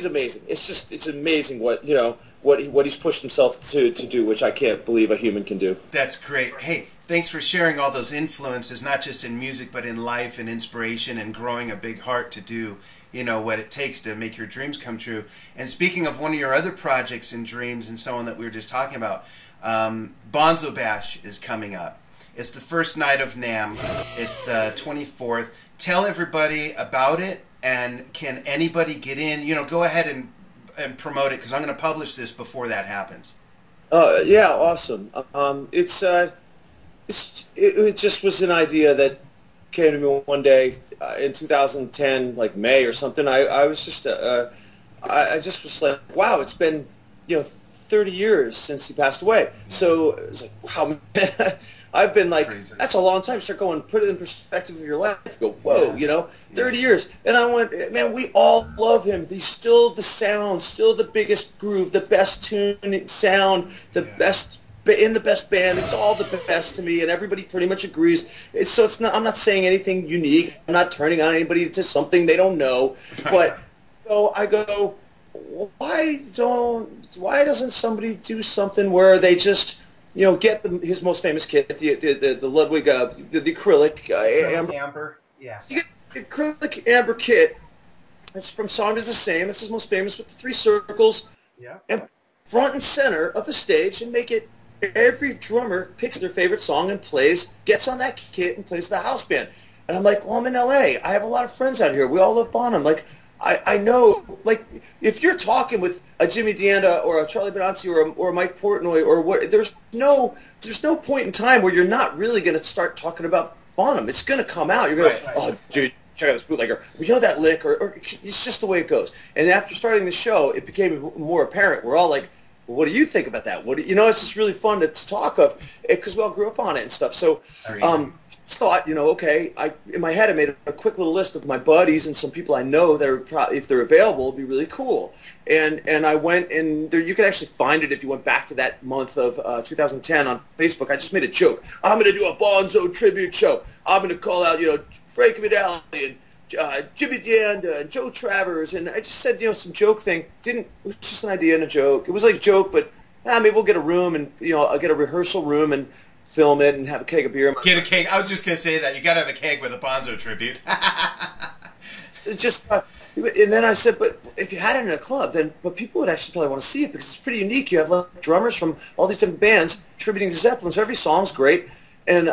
amazing. It's amazing what he's pushed himself to do, which I can't believe a human can do. That's great. Hey, thanks for sharing all those influences, not just in music, but in life and inspiration and growing a big heart to do. you know, what it takes to make your dreams come true. And speaking of one of your other projects and dreams and so on that we were just talking about, Bonzo Bash is coming up. It's the first night of NAMM. It's the 24th. Tell everybody about it, and can anybody get in? You know, go ahead and promote it, because I'm going to publish this before that happens. Yeah, awesome. It just was an idea that came to me one day in 2010, like May or something. I was just I just was like, wow, it's been 30 years since he passed away. So it was like, wow, man. I've been like, crazy. That's a long time. You start going, put it in perspective of your life. Go, whoa, 30 years. And I went, man, we all love him. He's still the sound, still the biggest groove, the best tuning sound, the best in the best band. It's all the best to me, and everybody pretty much agrees. It's not. I'm not saying anything unique. I'm not turning on anybody to something they don't know. But so I go, why doesn't somebody do something where they just get his most famous kit, the Ludwig, the acrylic amber. Yeah. You get the acrylic amber kit. It's from Song is the Same. It's his most famous with the 3 circles. Yeah. And front and center of the stage, and make it. Every drummer picks their favorite song and gets on that kit and plays the house band. And I'm like, well, I'm in L.A. I have a lot of friends out here. We all love Bonham. Like, I know, like, if you're talking with a Jimmy DeAnda or a Charlie Benazzi or a Mike Portnoy or what, there's no point in time where you're not really going to start talking about Bonham. It's going to come out. You're going to, oh, dude, check out this bootlegger. We know that lick, or it's just the way it goes. And after starting the show, it became more apparent. We're all like, what do you think about that? It's just really fun to talk of, because we all grew up on it and stuff. So, thought, okay, in my head I made a quick little list of my buddies and some people I know that are if they're available, it'd be really cool. And I went, and you can actually find it if you went back to that month of 2010 on Facebook. I just made a joke. I'm going to do a Bonzo tribute show. I'm going to call out, Frankie Vidali and Jimmy DeAnda and Joe Travers, and I just said, some joke thing. It was just an idea and a joke. It was like a joke, but maybe we'll get a room and I'll get a rehearsal room and film it and have a keg of beer. Get a keg. I was just gonna say that you gotta have a keg with a Bonzo tribute. It's just, and then I said, but if you had it in a club, but people would actually probably want to see it because it's pretty unique. You have like drummers from all these different bands tributing to Zeppelin, so every song's great. And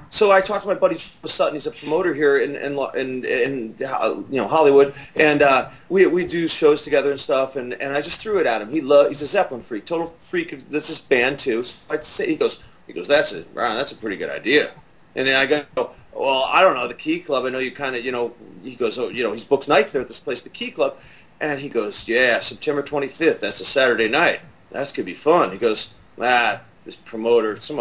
so I talked to my buddy Sutton. He's a promoter here in Hollywood, and we do shows together and stuff. And I just threw it at him. He's a Zeppelin freak, total freak. That's his band too. So I'd say he goes, that's a pretty good idea. And then I go, well, I don't know, the Key Club. I know you kind of, he goes, oh, he's books nights there at this place, the Key Club. And he goes, yeah, September 25th. That's a Saturday night. That could be fun. He goes, this promoter, this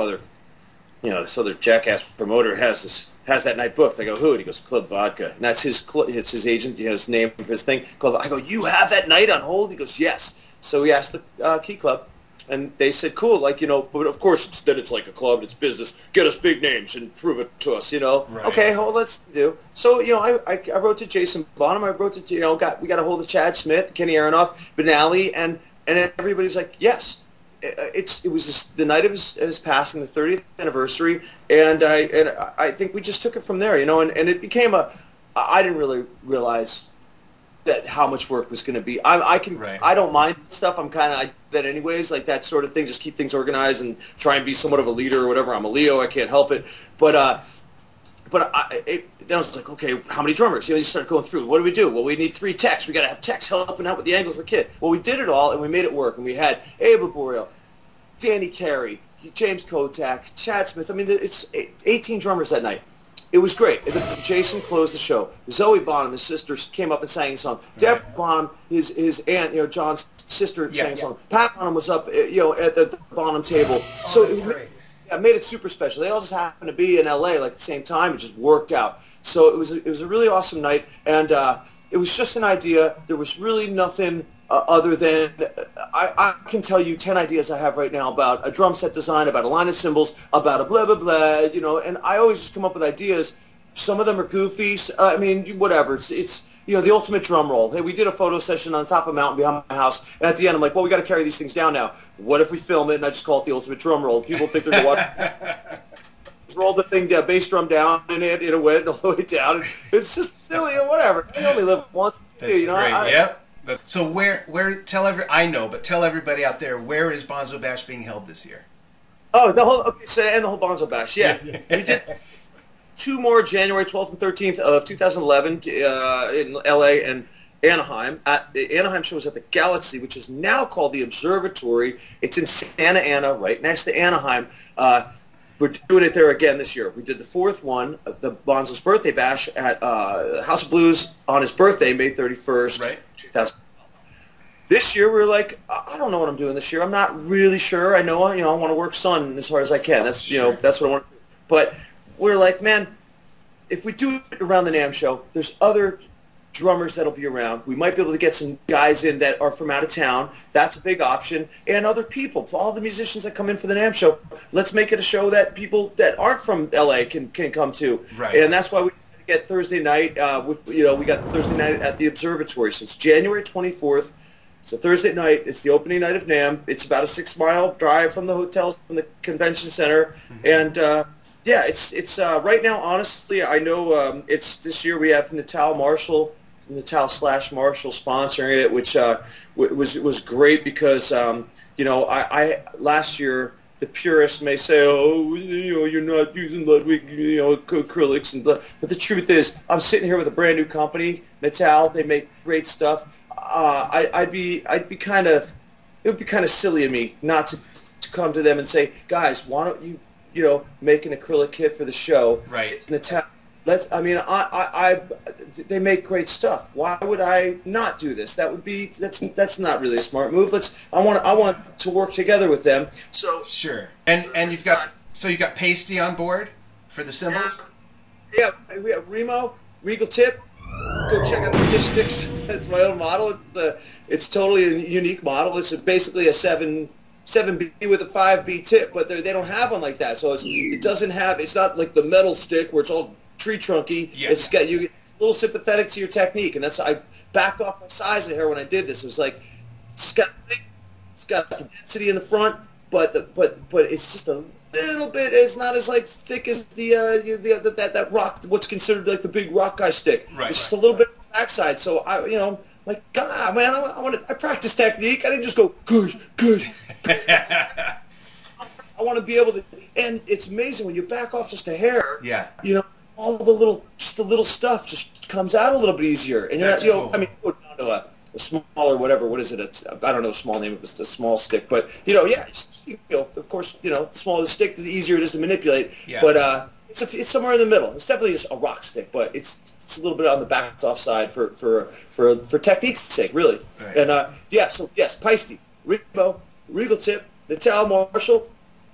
other jackass promoter has that night booked. I go, who? And he goes, Club Vodka. And that's it's his agent, his name for his thing. Club. I go, you have that night on hold? He goes, yes. So we asked the Key Club, and they said, cool, but of course then it's like a club, it's business. Get us big names and prove it to us, Right. Okay, let's do. So, I wrote to Jason Bonham. I wrote to, we got a hold of Chad Smith, Kenny Aronoff, Benally, and everybody's like, yes. It was the night of his passing, the 30th anniversary, and I think we just took it from there, and it became I didn't really realize that how much work was going to be. I don't mind stuff. I'm kind of like that anyways, like that sort of thing. Just keep things organized and try and be somewhat of a leader or whatever. I'm a Leo. I can't help it, then I was like, okay, how many drummers? You start going through. What do we do? Well, we need 3 techs. We got to have techs helping out with the angles of the kit. Well, we did it all, and we made it work. And we had Abe Boreal, Danny Carey, James Kotak, Chad Smith. I mean, it's 18 drummers that night. It was great. Jason closed the show. Zoe Bonham, his sister, came up and sang a song. Deborah Bonham, his aunt, John's sister, sang a song. Pat Bonham was up, at the Bonham table. So it made it super special. They all just happened to be in L.A. like at the same time. It just worked out. So it was a really awesome night, and it was just an idea. There was really nothing other than I can tell you 10 ideas I have right now about a drum set design, about a line of cymbals, about a blah blah blah. And I always just come up with ideas. Some of them are goofy. I mean, whatever. It's the ultimate drum roll. Hey, we did a photo session on top of a mountain behind my house. And at the end, I'm like, well, we got to carry these things down now. What if we film it and I just call it the ultimate drum roll? People think they're going to watch. Just roll the thing down, bass drum down, and it went all the way down. It's just silly or whatever. You only live once. That's great. Yep. So tell everybody out there, where is Bonzo Bash being held this year? Oh, the whole Bonzo Bash. Yeah, we did 2 more, January 12th and 13th of 2011 in LA and Anaheim. The Anaheim show was at the Galaxy, which is now called the Observatory. It's in Santa Ana, right next to Anaheim. We're doing it there again this year. We did the 4th one, the Bonzo's Birthday Bash at House of Blues on his birthday, May 31st, right. 2012. This year, we were like, I don't know what I'm doing this year. I'm not really sure. I know, I want to work Sun as hard as I can. That's, that's what I want to do. But we're like, man, if we do it around the NAMM show, there's other drummers that'll be around. We might be able to get some guys in that are from out of town. That's a big option. And other people, all the musicians that come in for the NAMM show, let's make it a show that people that aren't from LA can come to. Right. And that's why we get Thursday night. We got Thursday night at the Observatory. So it's January 24th. It's a Thursday night. It's the opening night of NAMM. It's about a 6-mile drive from the hotels and the convention center. And it's right now. Honestly, I know it's this year we have Natal Marshall sponsoring it, which was great because I last year the purists may say, oh, you're not using Ludwig, acrylics and blah. But the truth is, I'm sitting here with a brand new company, Natal. They make great stuff. It would be kind of silly of me not to come to them and say, guys, why don't you make an acrylic kit for the show? Right. It's Natal. They make great stuff. Why would I not do this? That's not really a smart move. I want to work together with them. So sure. And you've got Pasty on board for the cymbals. Yeah, we have Regal Tip. Go check out the Tish Sticks. It's my own model. It's totally a unique model. It's basically a 7B with a 5B tip, but they don't have one like that. So it's not like the metal stick where it's all tree trunky. Yeah. It's got a little sympathetic to your technique, and I backed off my size of hair when I did this. It was like it's got the density in the front, but it's just a little bit. It's not as thick as that rock. What's considered like the big rock guy stick. Right. It's just a little bit backside. So like God, man, I practice technique. I didn't just go good. I want to be able to, and it's amazing when you back off just a hair. Yeah. All the little stuff just comes out a little bit easier, and cool. I mean, go down to a smaller whatever. What is it? I don't know a small name of a small stick, but of course, the smaller the stick, the easier it is to manipulate. Yeah. But it's somewhere in the middle. It's definitely just a rock stick, but it's a little bit on the backed off side for technique's sake, really. Right. And so yes, Pasty, Regal Tip, Natal Marshall,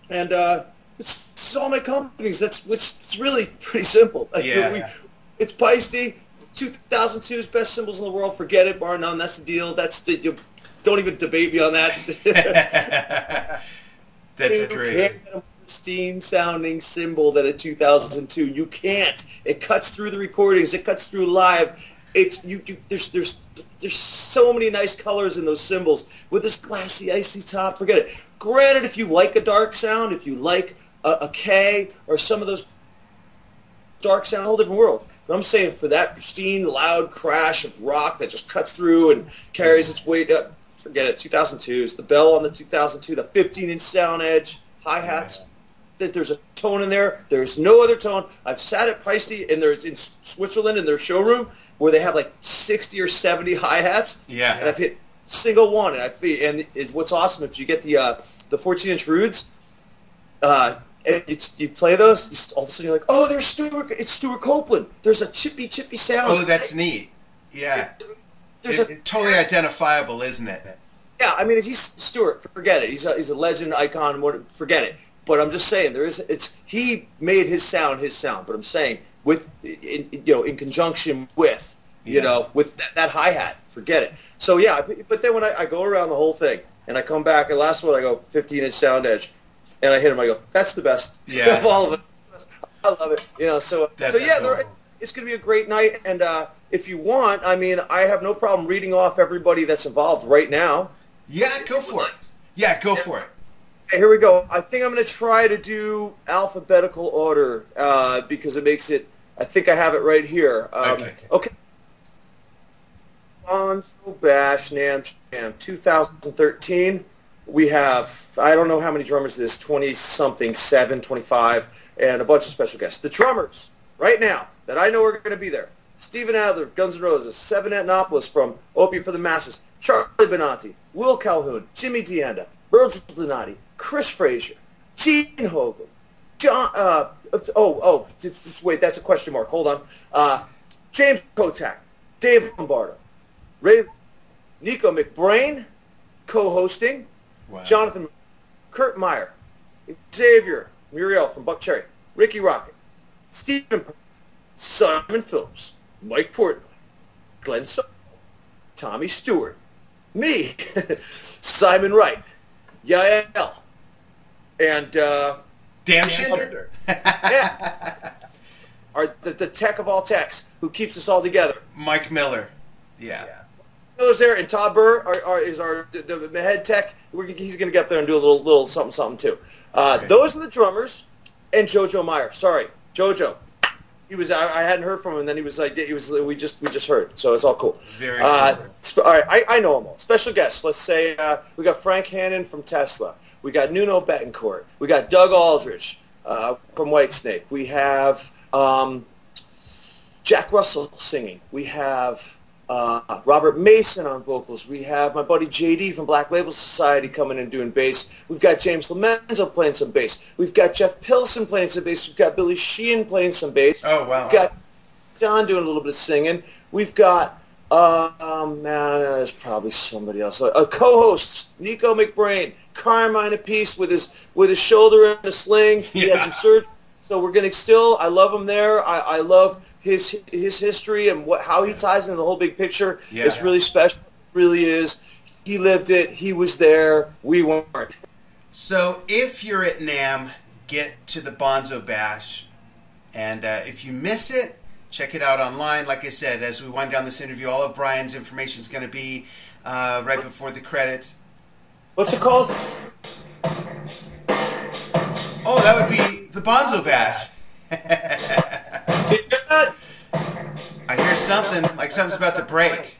and it's all my companies. It's really pretty simple. It's Pasty, 2002's best cymbals in the world. Forget it, bar none. That's the deal. Don't even debate me on that. That's great. Pristine sounding cymbal that a 2002. You can't. It cuts through the recordings. It cuts through live. There's so many nice colors in those cymbals with this glassy, icy top. Forget it. Granted, if you like a dark sound, if you like a K or some of those dark sound, a whole different world. But I'm saying for that pristine, loud crash of rock that just cuts through and carries its weight up, forget it. 2002s, the bell on the 2002, the 15-inch sound edge, hi-hats. There's a tone in there. There's no other tone. I've sat at Pasty in Switzerland in their showroom where they have like 60 or 70 hi-hats. Yeah. And I've hit single one. And it's what's awesome if you get the 14-inch Rudes, and you play those, all of a sudden you're like, oh, it's Stuart Copeland. There's a chippy sound. Oh, that's neat. Yeah. It's totally identifiable, isn't it? Yeah, I mean, he's Stuart. Forget it. He's a legend, icon. Forget it. But I'm just saying, he made his sound. But I'm saying, in conjunction with, with that hi-hat. Forget it. So yeah, but then when I go around the whole thing and I come back, and last one I go 15-inch sound edge, and I hit him. I go, that's the best of all of it. I love it. It's going to be a great night. And if you want, I mean, I have no problem reading off everybody that's involved right now. Yeah, go for it. Yeah, go for it. Okay, here we go. I think I'm going to try to do alphabetical order because it makes it. I think I have it right here. Okay. Bonzo Bash NAMM Jam 2013. We have, I don't know how many drummers it is, 20-something, 25, and a bunch of special guests. The drummers, right now, that I know are going to be there. Steven Adler, Guns N' Roses, Seven Etnopolis from Opium for the Masses, Charlie Benanti, Will Calhoun, Jimmy DeAnda, Virgil Donati, Chris Frazier, Gene Hoglan, John, wait, that's a question mark, hold on. James Kotak, Dave Lombardo, Ray, Nico McBrain, co-hosting, wow. Jonathan, Kurt Meyer, Xavier Muriel from Buck Cherry, Ricky Rocket, Stephen Perkins, Simon Phillips, Mike Portnoy, Glenn So, Tommy Stewart, me, Simon Wright, Yael, and Dan Schinder. Yeah. The tech of all techs who keeps us all together. Mike Miller. Yeah. Miller's there, and Todd Burr is the head tech. He's going to get up there and do a little something too. Those are the drummers, and JoJo Meyer. Sorry, JoJo. He was. I hadn't heard from him, and then he was like, we just heard. So it's all cool. Very cool. All right, I know them all. Special guests. Let's say we got Frank Hannon from Tesla. We got Nuno Betancourt. We got Doug Aldrich from Whitesnake. We have Jack Russell singing. We have Robert Mason on vocals. We have my buddy JD from Black Label Society coming in doing bass. We've got James Lomenzo playing some bass. We've got Jeff Pilson playing some bass. We've got Billy Sheehan playing some bass. Oh, wow. We've got John doing a little bit of singing. We've got, there's probably somebody else. Co-hosts, Nico McBrain, Carmine Apiece with his shoulder in a sling. He had some surgery. So we're going to still, I love him there. I love his history and how he ties into the whole big picture. Yeah. It's really special. It really is. He lived it. He was there. We weren't. So if you're at NAMM, get to the Bonzo Bash. And if you miss it, check it out online. Like I said, as we wind down this interview, all of Brian's information is going to be right before the credits. What's it called? Oh, that would be the Bonzo Bash. I hear something, like something's about to break.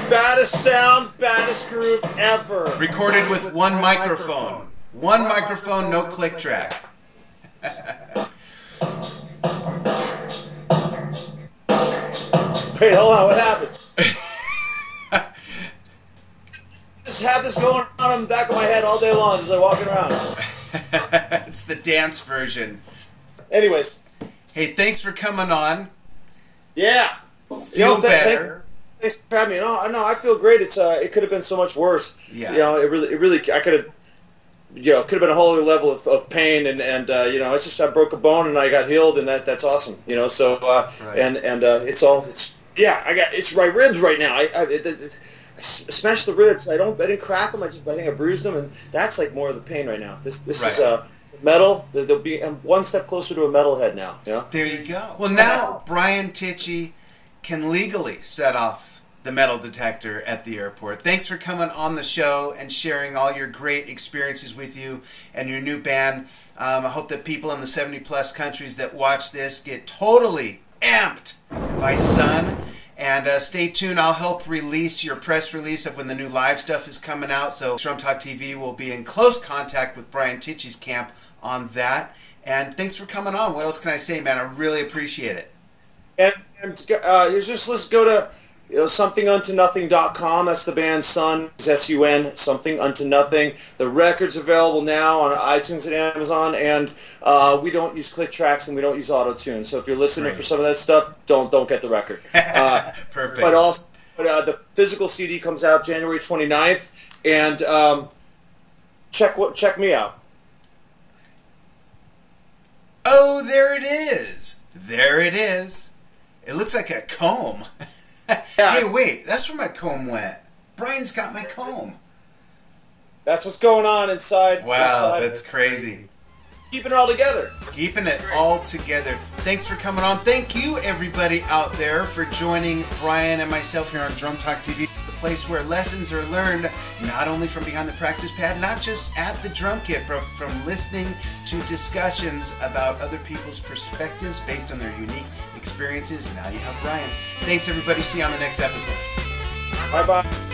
Baddest sound, baddest groove ever. Recorded with one microphone. One microphone, no click track. Wait, hold on, what happens? Just have this going on in the back of my head all day long as I'm walking around. It's the dance version. Anyways. Hey, thanks for coming on. Yeah. Feel better. Thanks for having me. No, I feel great. It could have been so much worse. Yeah. You know, it really, I could have, could have been a whole other level of pain, and it's just I broke a bone and I got healed, and that's awesome. So right. it's right ribs right now. I smashed the ribs. I didn't crack them. I think I bruised them, and that's like more of the pain right now. This right. Is metal. They'll be one step closer to a metalhead now. There you go. Well, now Brian Tichy can legally set off the metal detector at the airport. Thanks for coming on the show and sharing all your great experiences with you and your new band. I hope that people in the 70-plus countries that watch this get totally amped by S.U.N. And stay tuned. I'll help release your press release of when the new live stuff is coming out. So Drum Talk TV will be in close contact with Brian Tichy's camp on that. And thanks for coming on. What else can I say, man? I really appreciate it. And let's go to somethinguntonothing.com. That's the band S.U.N. S.U.N. Something Unto Nothing. The record's available now on iTunes and Amazon, and we don't use click tracks and we don't use auto-tune. So if you're listening for some of that stuff, don't get the record. Perfect. But the physical CD comes out January 29th, and check me out. Oh, there it is. There it is. It looks like a comb. Hey, wait, that's where my comb went. Brian's got my comb. That's what's going on inside. Wow, that's crazy. Keeping it all together. Keeping it all together. Thanks for coming on. Thank you, everybody out there, for joining Brian and myself here on Drum Talk TV. place where lessons are learned not only from behind the practice pad, not just at the drum kit, but from listening to discussions about other people's perspectives based on their unique experiences. And now you have Brian's. Thanks, everybody. See you on the next episode. Bye-bye.